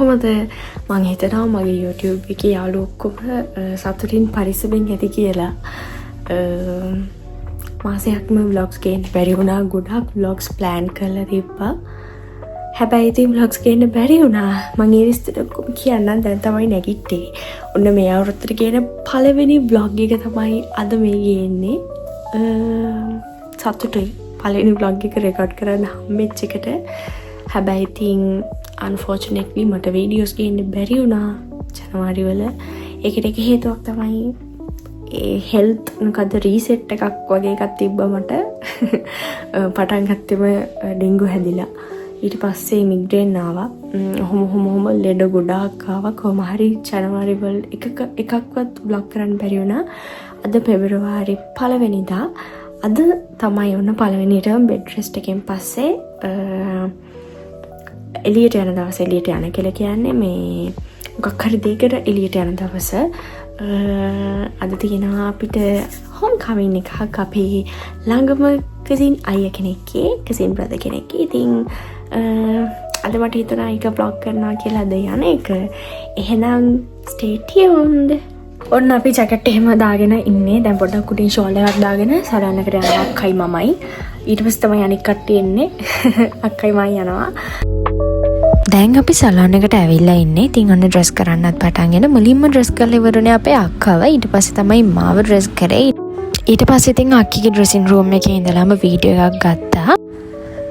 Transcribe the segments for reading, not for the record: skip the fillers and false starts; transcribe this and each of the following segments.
කොහොමද? මං හිතනවා මගේ YouTube එකේ යාළුවෝ ඔක්කොම සතුටින් පරිස්සමෙන් ඇති කියලා. මාසයක්ම vlogs ගේන්න බැරි වුණා. ගොඩක් vlogs plan කරලා තිබ්බා. හැබැයි ඉතින් vlogs ගේන්න බැරි වුණා. මං ඒ විස්තර ඔක්කොම කියන්නම්. දැන් තමයි නැගිට්ටේ. ඔන්න මේ අවුරුද්දට ගේන පළවෙනි vlog එක තමයි අද මේ ගේන්නේ. සතුටුයි. පළවෙනි vlog එක record කරන්න හම්බෙච්ච එකට. හැබැයි ඉතින් unfortunately මට videos ගේන්න බැරි වුණා ජනවාරි වල. ඒකට එක හේතුවක් තමයි ඒ health මොකද reset එකක් වගේ එකක් තිබ්බා මට. පටන් ගත්තෙම ඩෙන්ගු හැදිලා. ඊට පස්සේ මිග්‍රේන් ආවා. ඔහොම ලෙඩ ගොඩාක් ආවා. කොහොම හරි ජනවාරි වල එකක්වත් vlog කරන්න බැරි වුණා. අද පෙබරවාරි 1 වෙනිදා. අද තමයි ඔන්න පළවෙනිට බෙඩ් රෙස්ට් එකෙන් පස්සේ එළියට යන දවස. එළියට යන කියලා කියන්නේ මේ මොකක් හරි දෙයකට එළියට යන දවස. අද තියෙනවා අපිට හෝම් කමින් එකක් අපේ ළඟම කසින් අයියා කෙනෙක්ගේ කසින් බ්‍රදර් කෙනෙක්ගේ. ඉතින් අද මට හිතුණා ඒක vlog කරනවා කියලා අද යන එක. එහෙනම් stay tuned. ඔන්න අපි ජැකට් එහෙම දාගෙන ඉන්නේ. දැන් පොඩ්ඩක් උඩින් ෂෝල් එකක් දාගෙන සරන්නකට යනවා අක්කයි මමයි. ඊට පස්සේ තමයි අනික් කට්ටිය එන්නේ. අක්කයි මමයි යනවා. දැන් අපි සලෝන් එකට ඇවිල්ලා ඉන්නේ. ඉතින් ඔන්න ඩ්‍රෙස් කරන්නත් පටන් ගෙන මුලින්ම ඩ්‍රෙස් කරලා ඉවරුනේ අපේ අක්කව. ඊට පස්සේ තමයි මාව ඩ්‍රෙස් කරේ. ඊට පස්සේ ඉතින් අක්කිගේ ඩ්‍රෙසින් රූම් එකේ ඉඳලාම වීඩියෝ එකක් ගත්තා.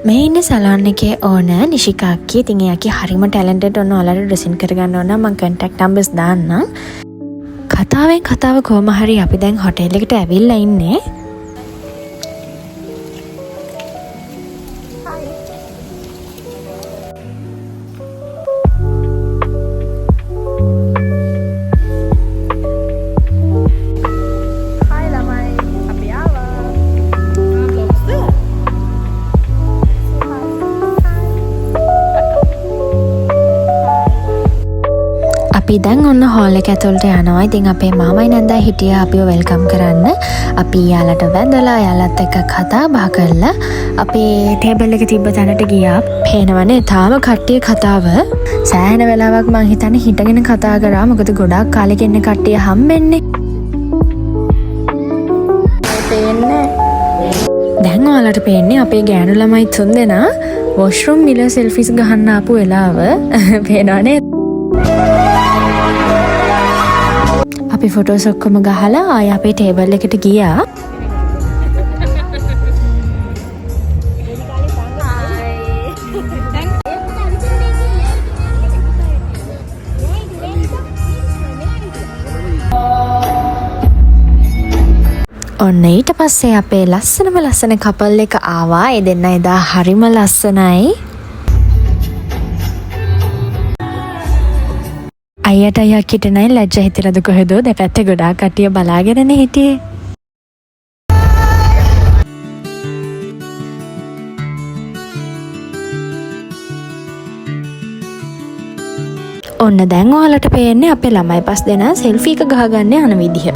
මේ ඉන්නේ සලෝන් එකේ ඕනර් නිෂිකා අක්කී. ඉතින් ඒ අක්කී හරිම ටැලන්ටඩ්. ඔන්න ඔයාලට ඩ්‍රෙසින් කරගන්න ඕන නම් මම කන්ටැක්ට් නම්බර්ස් දාන්නම්. කතාවෙන් කතාව කොහොම හරි අපි දැන් හොටෙල් එකට ඇවිල්ලා ඉන්නේ. අපි දැන් ඔන්න හෝල් එක ඇතුළට යනවා. ඉතින් අපේ මාමයි නන්දා හිටියා අපිව වෙල්කම් කරන්න. අපි යාලට වැඳලා යාලත් එක්ක කතා බහ කරලා අපේ ටේබල් එක තිබ්බ තැනට ගියා. පේනවනේ තාම කට්ටිය කතාව. සෑහෙන වෙලාවක් මං හිතන්නේ හිටගෙන කතා කරා. මොකද ගොඩාක් කාලෙක ඉන්න කට්ටිය හම්බෙන්නේ. පේන්නේ. දැන් ඔයාලට පේන්නේ අපේ ගෑනු ළමයි 3 දෙනා වොෂ්රූම් මිල සෙල්ෆිස් ගහන්න ආපු වෙලාව. පේනවනේ. අපි ෆොටෝස් ඔක්කොම ගහලා ආය අපේ ටේබල් එකට ගියා. ඔන්න ඊට පස්සේ අපේ ලස්සන කපල් එක ආවා. ඒ දෙන්න එදා හරිම ලස්සනයි. අයියට අයියක් හිටනයි ලැජ්ජ හිතිරද කොහෙදෝ දෙපැත්තේ ගොඩාක් කට්ටිය බලාගෙනනේ හිටියේ. ඔන්න දැන් ඔයාලට පේන්නේ අපේ ළමයි 5 දෙනා සෙල්ෆි එක ගහගන්න යන විදිහ.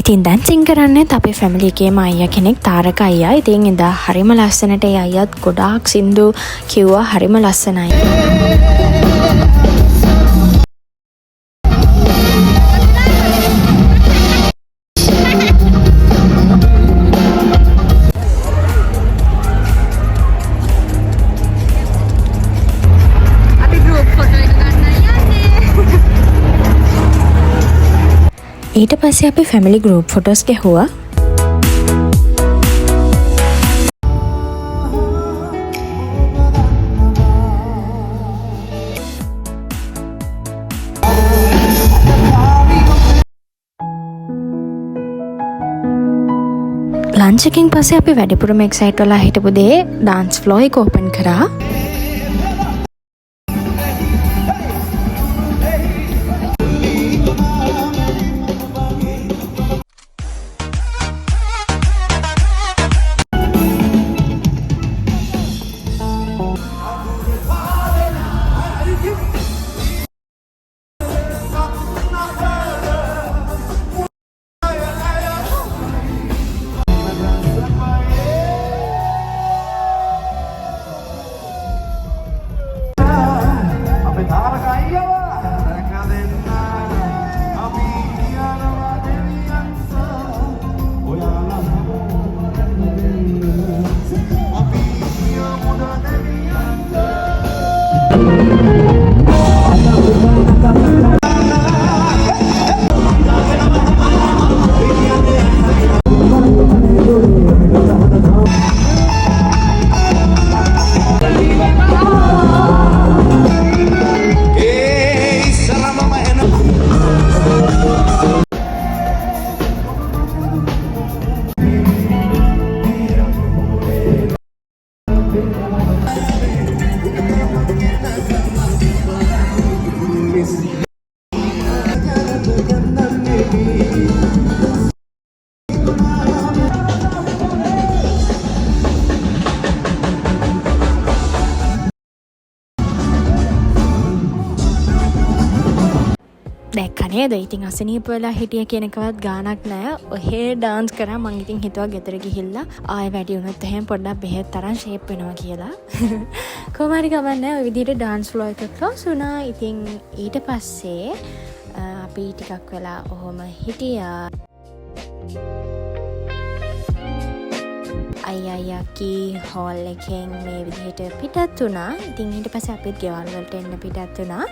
ඉතින් දැන් සිං කරන්නේත් අපේ ෆැමිලි එකේම අයියා කෙනෙක් තාරක අයියා. ඉතින් එදා හරිම ලස්සනට ඒ අයියාත් ගොඩාක් සින්දු කිව්වා. හරිම ලස්සනයි. ඊට පස්සේ අපි ෆැමිලි ගෲප් ෆොටෝස් ගැහුවා. ලන්ච් එකකින් පස්සේ අපි වැඩිපුරම එක්සයිට් වෙලා හිටපු දේ ඩාන්ස් ෆ්ලෝ එක ඕපන් කරා. දැක්කනේද ඉතින් අසනීප වෙලා හිටිය කෙනෙක්වත් ගානක් නෑ. ඔහේ ඩාන්ස් කරා. මං ඉතින් හිතුවා ගෙදර ගිහිල්ලා ආයෙ වැඩි වුණොත් එහෙම පොඩ්ඩක් බෙහෙත් තරම් ෂේප් වෙනවා කියලා. කොහොම හරි ගමන්නේ ඔය විදිහට ඩාන්ස් ෆ්ලෝ එක ක්ලෝස් වුණා. ඉතින් ඊට පස්සේ අපි ටිකක් වෙලා ඔහොම හිටියා. අයියකි හෝල් එකෙන් මේ විදිහට පිටත් වුණා. ඉතින් ඊට පස්සේ අපිත් ගෙවල් වලට එන්න පිටත් වුණා.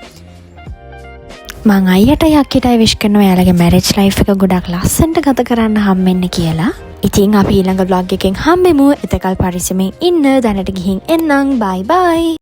මං අයියට යක්කිටයි විශ් කරනවා එයාලගේ මැරේජ් ලයිෆ් එක ගොඩක් ලස්සනට ගත කරන්න හම්බෙන්න කියලා. ඉතින් අපි ඊළඟ vlog එකෙන් හම්බෙමු. එතකල් පරිස්සමෙන් ඉන්න. දැනට ගිහින් එන්නම්. බයි බයි.